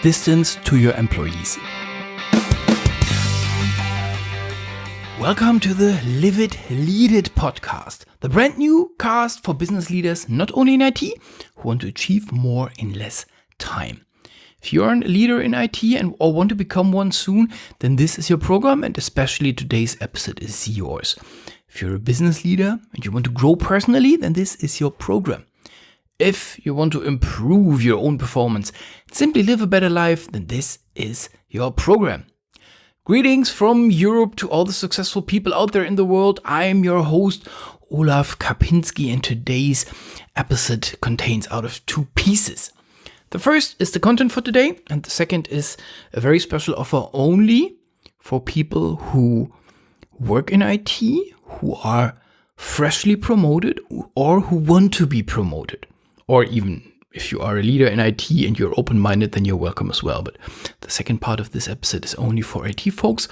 distance to your employees. Welcome to the Live It, Lead It podcast, the brand new cast for business leaders not only in IT, who want to achieve more in less time. If you're a leader in IT or want to become one soon, then this is your program, and especially today's episode is yours. If you're a business leader and you want to grow personally, then this is your program. If you want to improve your own performance and simply live a better life, then this is your program. Greetings from Europe to all the successful people out there in the world. I am your host, Olaf Kapinski, and today's episode contains out of two pieces. The first is the content for today, and the second is a very special offer only for people who work in IT, who are freshly promoted or who want to be promoted. Or even if you are a leader in IT and you're open-minded, then you're welcome as well. But the second part of this episode is only for IT folks,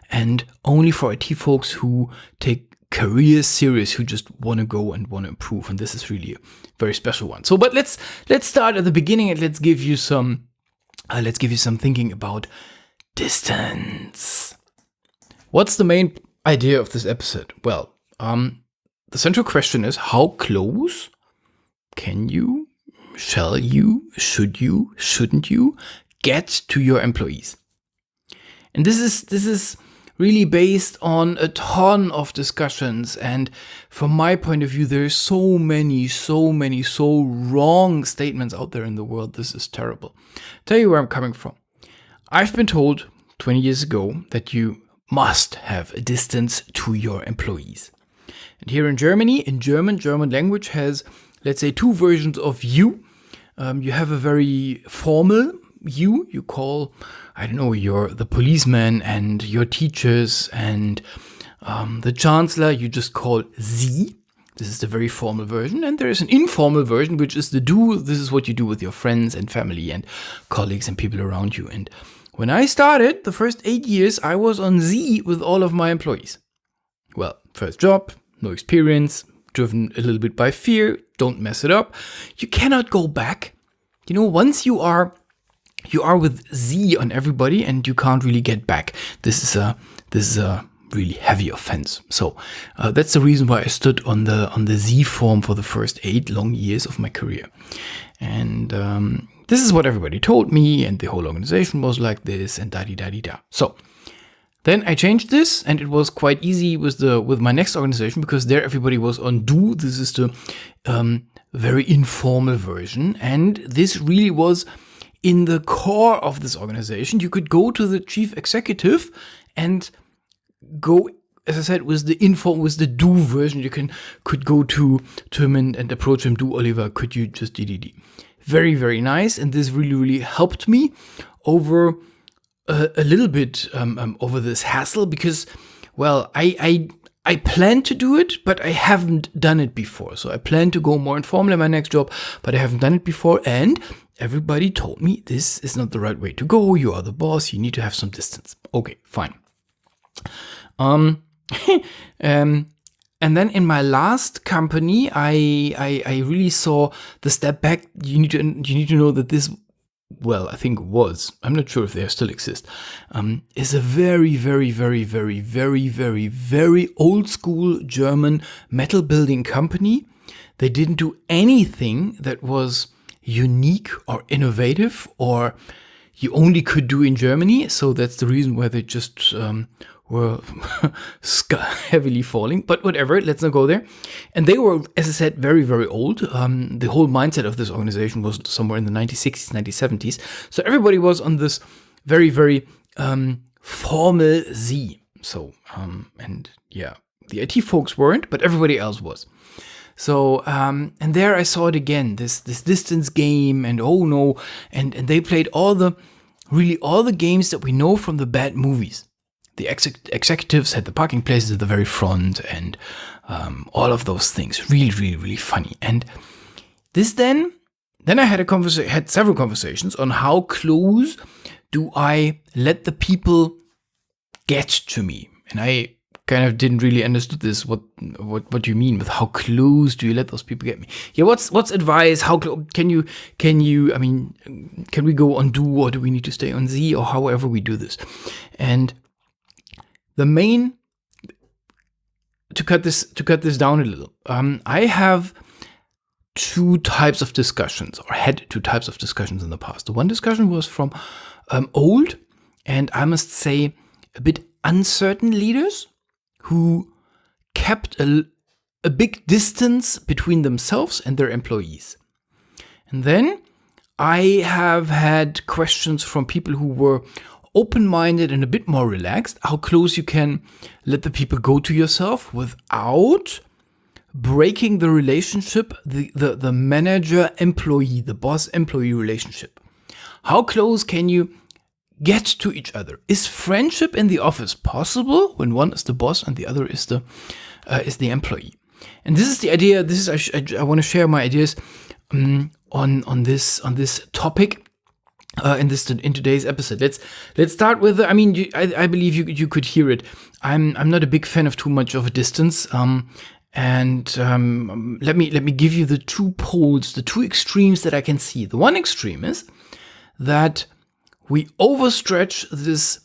and only for IT folks who take careers serious, who just want to go and want to improve. And this is really a very special one. So, but let's start at the beginning, and let's give you some thinking about distance. What's the main idea of this episode? Well, the central question is, how close can you, shall you, should you, shouldn't you get to your employees? And this is really based on a ton of discussions. And from my point of view, there's so many wrong statements out there in the world. This is terrible. Tell you where I'm coming from. I've been told 20 years ago that you must have a distance to your employees. And here in Germany, in German language has, let's say, two versions of you. You have a very formal you call, I don't know, you're the policeman and your teachers and the chancellor, you just call Sie. This is the very formal version. And there is an informal version, which is the do. This is what you do with your friends and family and colleagues and people around you. And when I started, the first 8 years, I was on Sie with all of my employees. Well, first job, no experience, driven a little bit by fear, don't mess it up. You cannot go back. You know, once you are with Sie on everybody, and you can't really get back. This is a really heavy offense. So that's the reason why I stood on the Sie form for the first 8 long years of my career. And this is what everybody told me, and the whole organization was like this, and da-di-da-di-da. So then I changed this, and it was quite easy with my next organization, because there everybody was on do. This is the very informal version, and this really was in the core of this organization. You could go to the chief executive and go, as I said, with the do version. You could go to him and approach him. Do, Oliver, could you just DDD? Very, very nice, and this really helped me over a little bit over this hassle, because, well, I plan to do it, but I haven't done it before. So I plan to go more informal in my next job, but I haven't done it before. And everybody told me this is not the right way to go. You are the boss. You need to have some distance. Okay, fine. And then in my last company, I really saw the step back. You need to know that this, well, I think was, I'm not sure if they still exist, is a very old school German metal building company. They didn't do anything that was unique or innovative or you only could do in Germany. So that's the reason why they just were heavily falling. But whatever, let's not go there. And they were, as I said, very old. The whole mindset of this organization was somewhere in the 1960s, 1970s. So everybody was on this very formal Sie. So, and yeah, the IT folks weren't, but everybody else was. So, and there I saw it again, this distance game, and oh no, and they played all the games that we know from the bad movies. The executives had the parking places at the very front, and all of those things. Really funny. And this then I had several conversations on how close do I let the people get to me. And I kind of didn't really understood this. What do you mean with how close do you let those people get me? Yeah, what's advice? How can you? I mean, can we go on do, or do we need to stay on Z, or however we do this? And the main, to cut this down a little, I have two types of discussions, or had two types of discussions in the past. The one discussion was from old, and I must say a bit uncertain leaders who kept a big distance between themselves and their employees. And then I have had questions from people who were open-minded and a bit more relaxed, how close you can let the people go to yourself without breaking the relationship, the manager-employee, the boss-employee relationship. How close can you get to each other? Is friendship in the office possible when one is the boss and the other is the employee? And this is the idea. This is I want to share my ideas on this topic in today's episode. Let's start with. I mean, I believe you could hear it. I'm not a big fan of too much of a distance. And let me give you the two poles, the two extremes that I can see. The one extreme is that we overstretch this.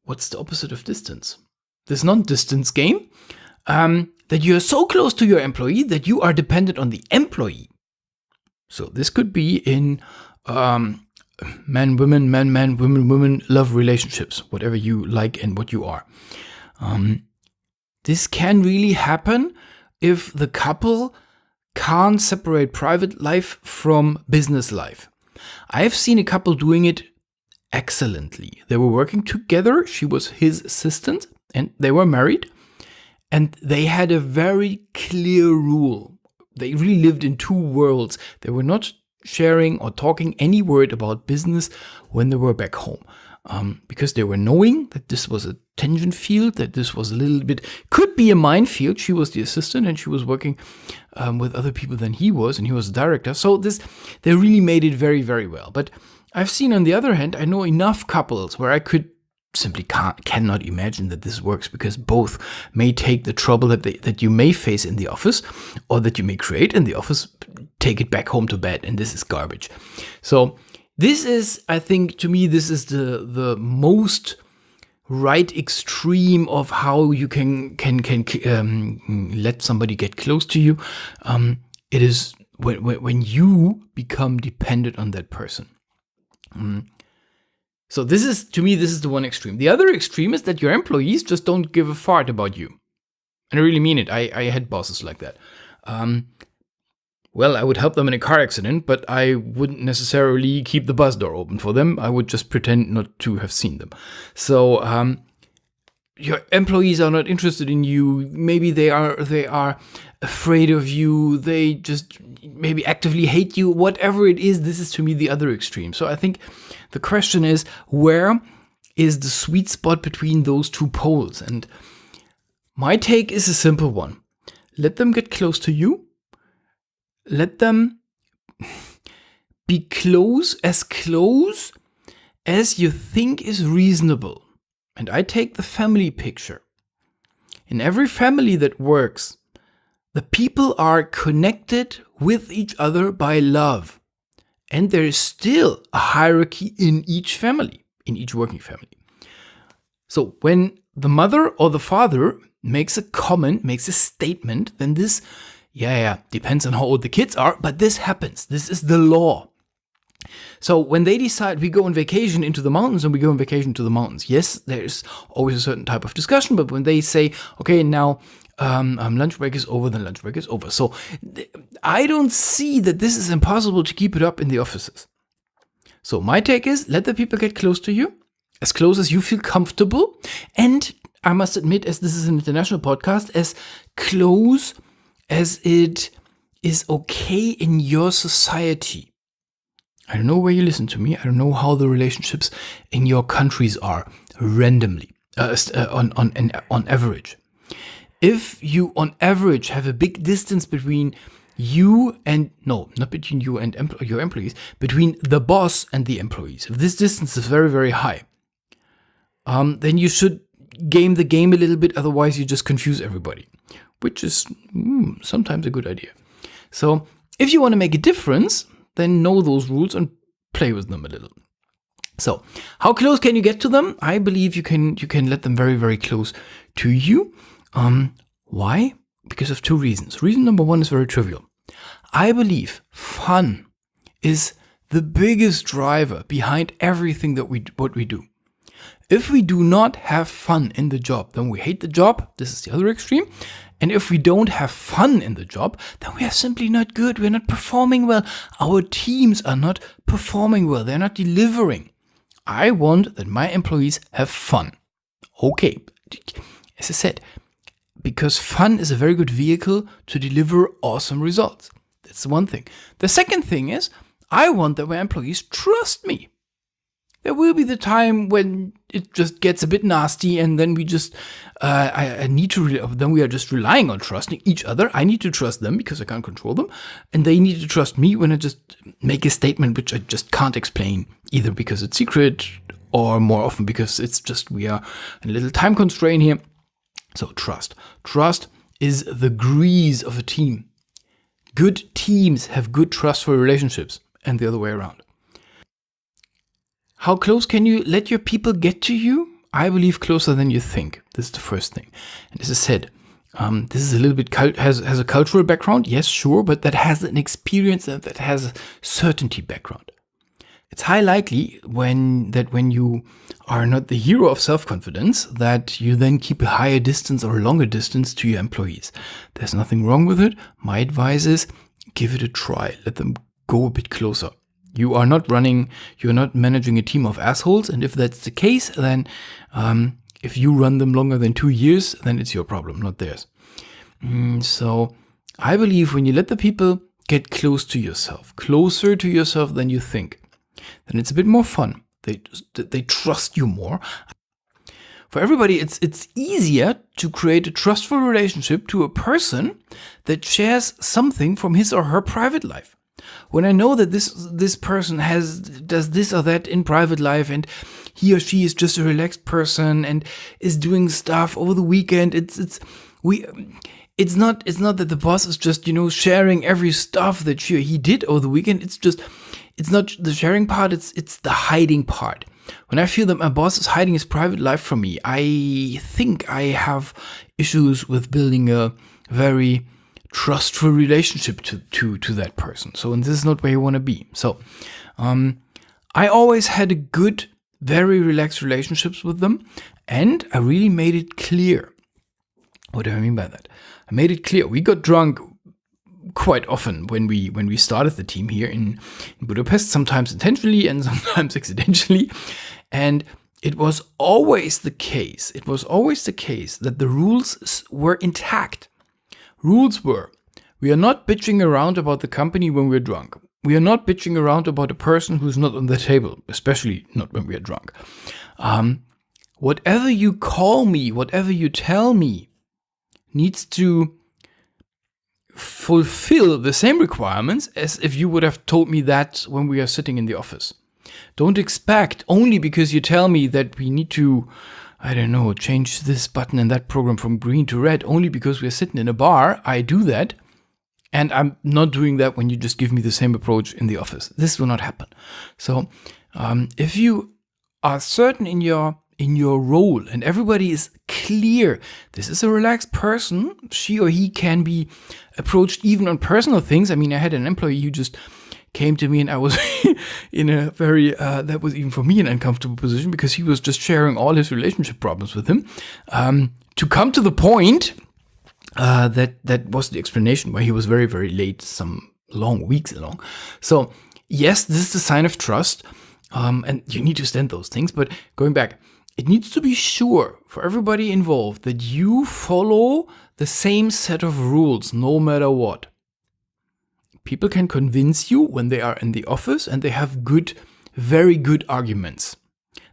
What's the opposite of distance? This non-distance game. That you are so close to your employee that you are dependent on the employee. So this could be in man, women, man, women, love relationships, whatever you like and what you are. This can really happen if the couple can't separate private life from business life. I've seen a couple doing it excellently. They were working together. She was his assistant and they were married. And they had a very clear rule. They really lived in two worlds. They were not sharing or talking any word about business when they were back home. Because they were knowing that this was a tension field, that this was a little bit, could be a minefield. She was the assistant and she was working with other people than he was, and he was the director. So they really made it very, very well. But I've seen, on the other hand, I know enough couples where I could simply cannot imagine that this works, because both may take the trouble that you may face in the office or that you may create in the office, take it back home to bed, and this is garbage. So this is, I think, to me, this is the most right extreme of how you can let somebody get close to you. It is when you become dependent on that person. So this is, to me, this is the one extreme. The other extreme is that your employees just don't give a fart about you. And I really mean it. I had bosses like that. Well, I would help them in a car accident, but I wouldn't necessarily keep the bus door open for them. I would just pretend not to have seen them. So your employees are not interested in you. Maybe they are afraid of you. They just maybe actively hate you. Whatever it is, this is, to me, the other extreme. So I think the question is, where is the sweet spot between those two poles? And my take is a simple one. Let them get close to you. Let them be close as you think is reasonable. And I take the family picture. In every family that works, the people are connected with each other by love. And there is still a hierarchy in each family, in each working family. So when the mother or the father makes a comment, makes a statement, then this, depends on how old the kids are, but this happens. This is the law. So when they decide we go on vacation into the mountains, and we go on vacation to the mountains, yes, there's always a certain type of discussion, but when they say, okay, now lunch break is over, then lunch break is over. So I don't see that this is impossible to keep it up in the offices. So my take is, let the people get close to you, as close as you feel comfortable. And I must admit, as this is an international podcast, as close as it is okay in your society. I don't know where you listen to me. I don't know how the relationships in your countries are randomly, on average. If you, on average, have a big distance between you and, no, not between you and your employees, between the boss and the employees, if this distance is very, very high, then you should game the game a little bit, otherwise you just confuse everybody, which is sometimes a good idea. So if you want to make a difference, then know those rules and play with them a little. So how close can you get to them? I believe you can let them very, very close to you. Why? Because of two reasons. Reason number one is very trivial. I believe fun is the biggest driver behind everything that what we do. If we do not have fun in the job, then we hate the job. This is the other extreme. And if we don't have fun in the job, then we are simply not good. We're not performing well. Our teams are not performing well. They're not delivering. I want that my employees have fun. Okay, as I said, because fun is a very good vehicle to deliver awesome results. That's one thing. The second thing is, I want that my employees trust me. There will be the time when it just gets a bit nasty, and then we just, then we are just relying on trusting each other. I need to trust them because I can't control them, and they need to trust me when I just make a statement which I just can't explain, either because it's secret or more often because it's just we are in a little time constraint here. So trust. Trust is the grease of a team. Good teams have good trustful relationships, and the other way around. How close can you let your people get to you? I believe closer than you think. This is the first thing. And as I said, this is a little bit has a cultural background. Yes, sure, but that has an experience that has a certainty background. It's high likely when you are not the hero of self-confidence that you then keep a higher distance or a longer distance to your employees. There's nothing wrong with it. My advice is give it a try. Let them go a bit closer. You're not managing a team of assholes. And if that's the case, then if you run them longer than 2 years, then it's your problem, not theirs. So I believe when you let the people get close to yourself, closer to yourself than you think, then it's a bit more fun. They trust you more. For everybody, it's easier to create a trustful relationship to a person that shares something from his or her private life. When I know that this person does this or that in private life, and he or she is just a relaxed person and is doing stuff over the weekend, it's not that the boss is just sharing every stuff that she or he did over the weekend. It's not the sharing part. It's the hiding part. When I feel that my boss is hiding his private life from me, I think I have issues with building a very trustful relationship to that person. So, and this is not where you want to be. So, I always had a good, very relaxed relationships with them, and I really made it clear. What do I mean by that? I made it clear. We got drunk quite often when we started the team here in Budapest, sometimes intentionally and sometimes accidentally. And it was always the case. It was always the case that the rules were intact. Rules were, we are not bitching around about the company when we're drunk. We are not bitching around about a person who's not on the table, especially not when we are drunk. Whatever you call me, whatever you tell me, needs to fulfill the same requirements as if you would have told me that when we are sitting in the office. Don't expect only because you tell me that we need to, change this button in that program from green to red, only because we're sitting in a bar, I do that. And I'm not doing that when you just give me the same approach in the office. This will not happen. So if you are certain in your role and everybody is clear, this is a relaxed person, she or he can be approached even on personal things. I mean, I had an employee who just came to me and I was in a very, that was even for me an uncomfortable position because he was just sharing all his relationship problems with him. To come to the point, that was the explanation why he was very, very late, some long weeks along. So yes, this is a sign of trust. And you need to stand those things, but going back, it needs to be sure for everybody involved that you follow the same set of rules no matter what. People can convince you when they are in the office and they have good, very good arguments.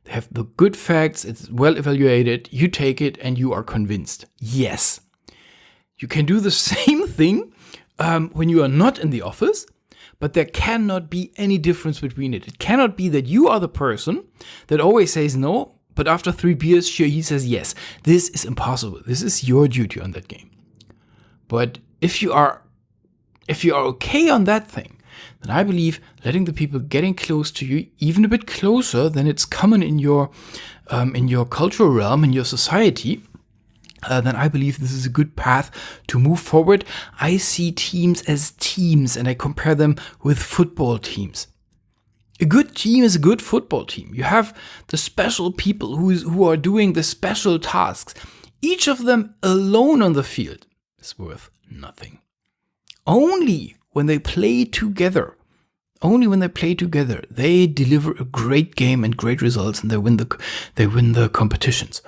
They have the good facts, it's well evaluated, you take it and you are convinced. Yes. You can do the same thing when you are not in the office, but there cannot be any difference between it. It cannot be that you are the person that always says no, But after 3 beers, sure, he says, yes, this is impossible. This is your duty on that game. But if you are okay on that thing, then I believe letting the people getting close to you, even a bit closer than it's common in your cultural realm, in your society, then I believe this is a good path to move forward. I see teams as teams, and I compare them with football teams. A good team is a good football team. You have the special people who are doing the special tasks. Each of them alone on the field is worth nothing. Only when they play together, they deliver a great game and great results, and they win the competitions.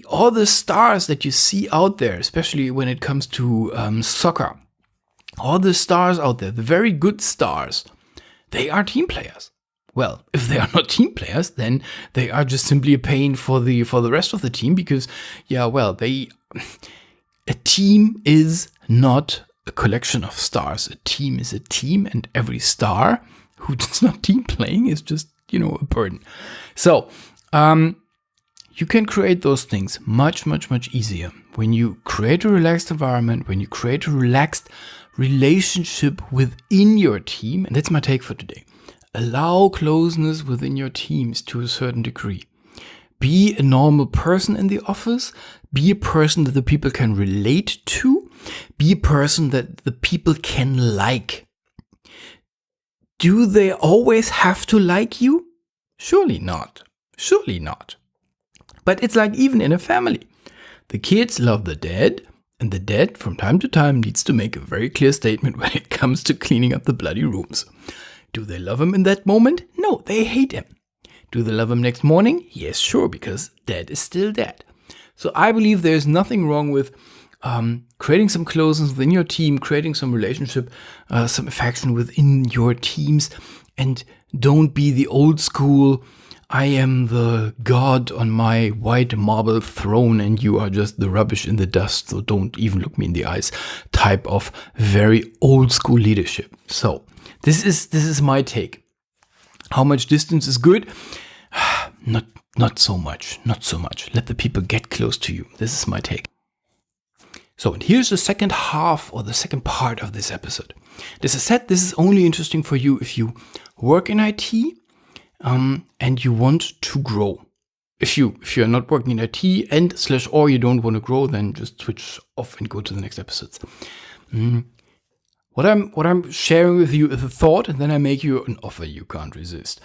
All the stars that you see out there, especially when it comes to soccer, all the stars out there, the very good stars, they are team players. Well, if they are not team players, then they are just simply a pain for the rest of the team, because, a team is not a collection of stars. A team is a team, and every star who is not team playing is just, a burden. So, you can create those things much, much, much easier when you create a relaxed environment, when you create a relaxed relationship within your team. And that's my take for today. Allow closeness within your teams to a certain degree. Be a normal person in the office. Be a person that the people can relate to. Be a person that the people can like. Do they always have to like you? Surely not. Surely not. But it's like even in a family. The kids love the dad, and the dad from time to time needs to make a very clear statement when it comes to cleaning up the bloody rooms. Do they love him in that moment? No, they hate him. Do they love him next morning? Yes, sure, because dad is still dad. So I believe there's nothing wrong with creating some closeness within your team, creating some relationship, some affection within your teams, and don't be the old school, I am the god on my white marble throne and you are just the rubbish in the dust, so don't even look me in the eyes type of very old school leadership. So this is my take. How much distance is good? Not so much. Let the people get close to you. This is my take. So, and here's the second half or the second part of this episode. As I said, this is only interesting for you if you work in IT and you want to grow. If you're not working in IT or you don't want to grow, then just switch off and go to the next episodes. What I'm sharing with you is a thought, and then I make you an offer you can't resist.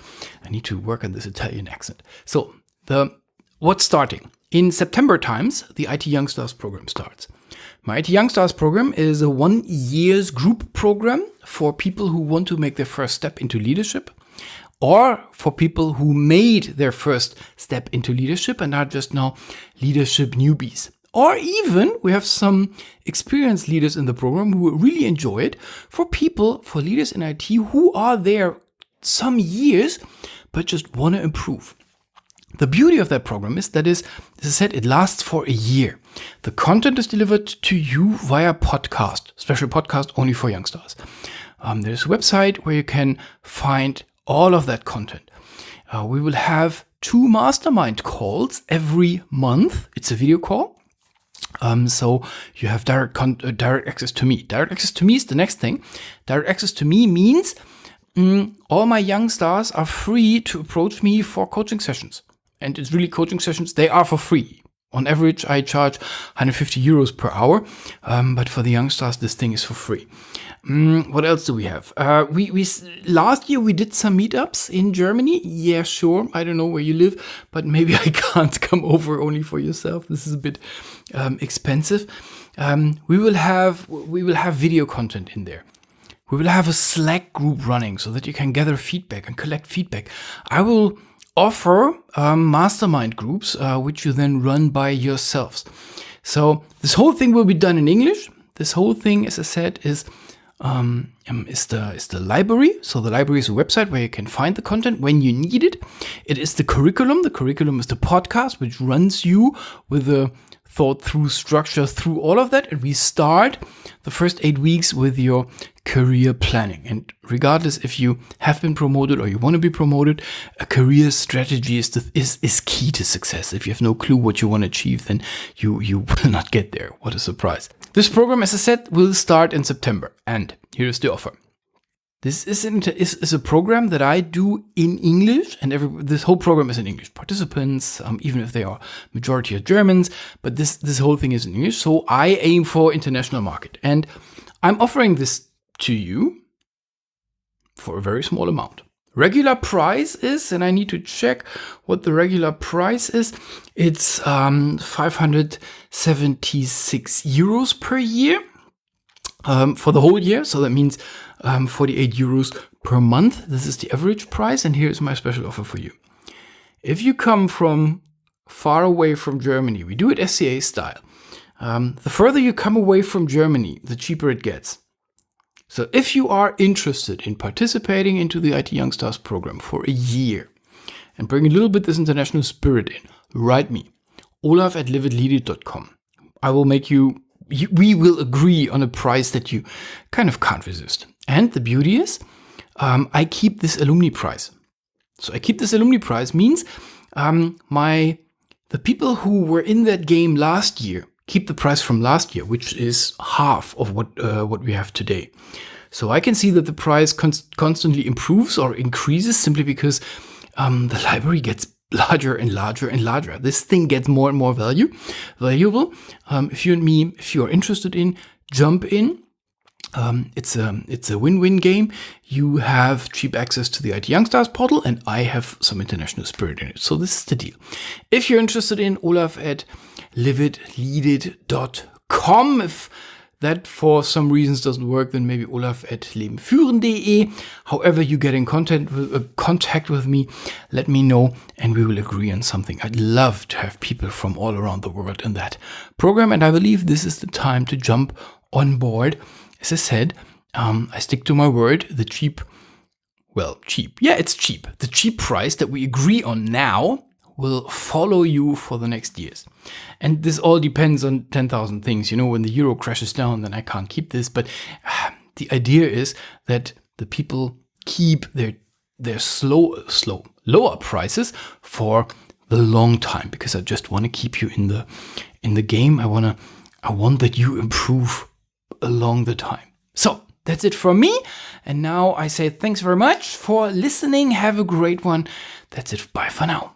I need to work on this Italian accent. So what's starting? In September times, the IT Youngstars program starts. My IT Youngstars program is a 1 year group program for people who want to make their first step into leadership, or for people who made their first step into leadership and are just now leadership newbies. Or even we have some experienced leaders in the program who really enjoy it, for leaders in IT who are there some years but just want to improve. The beauty of that program is that, as I said, it lasts for a year. The content is delivered to you via podcast, special podcast only for Youngstars. There's a website where you can find all of that content. We will have 2 mastermind calls every month. It's a video call. So you have direct access to me. Direct access to me is the next thing. Direct access to me means all my Youngstars are free to approach me for coaching sessions. And it's really coaching sessions. They are for free. On average, I charge 150 euros per hour. But for the Youngstars, this thing is for free. What else do we have? We last year we did some meetups in Germany. Yeah, sure. I don't know where you live, but maybe I can't come over only for yourself. This is a bit expensive. We will have video content in there. We will have a Slack group running so that you can gather feedback and collect feedback. I will offer mastermind groups, which you then run by yourselves. So this whole thing will be done in English. This whole thing, as I said, is the library. So the library is a website where you can find the content when you need it. It is the curriculum. The curriculum is the podcast, which runs you with a thought through structure through all of that. And we start the first 8 weeks with your career planning. And regardless if you have been promoted or you want to be promoted, a career strategy is key to success. If you have no clue what you want to achieve, then you will not get there. What a surprise. This program, as I said, will start in September. And here's the offer. This is a program that I do in English, and this whole program is in English. Participants, even if they are majority are Germans, but this whole thing is in English. So I aim for international market, and I'm offering this to you for a very small amount. Regular price is, and I need to check what the regular price is. It's 576 euros per year. For the whole year, so that means 48 euros per month. This is the average price, and here's my special offer for you. If you come from far away from Germany, we do it SCA style. The further you come away from Germany, the cheaper it gets. So if you are interested in participating into the IT Youngstars program for a year and bring a little bit this international spirit in, write me, olaf@liveitleadit.com. I will make we will agree on a price that you kind of can't resist. And the beauty is, I keep this alumni price. So I keep this alumni price means the people who were in that game last year keep the price from last year, which is half of what we have today. So I can see that the price constantly improves or increases simply because the library gets larger and larger and larger. This thing gets more and more valuable. If you are interested in, jump in. It's a win-win game. You have cheap access to the IT Youngstars portal, and I have some international spirit in it. So this is the deal. If you're interested in, olaf@liveitleadit.com. If that for some reasons doesn't work, then maybe olaf@lebenführen.de. However you get in contact with me, let me know and we will agree on something. I'd love to have people from all around the world in that program, and I believe this is the time to jump on board. As I said, I stick to my word. Cheap. Yeah, it's cheap. The cheap price that we agree on now will follow you for the next years. And this all depends on 10,000 things. When the euro crashes down, then I can't keep this. But the idea is that the people keep their lower prices for the long time, because I just want to keep you in the game. I want that you improve along the time. So that's it from me. And now I say thanks very much for listening. Have a great one. That's it. Bye for now.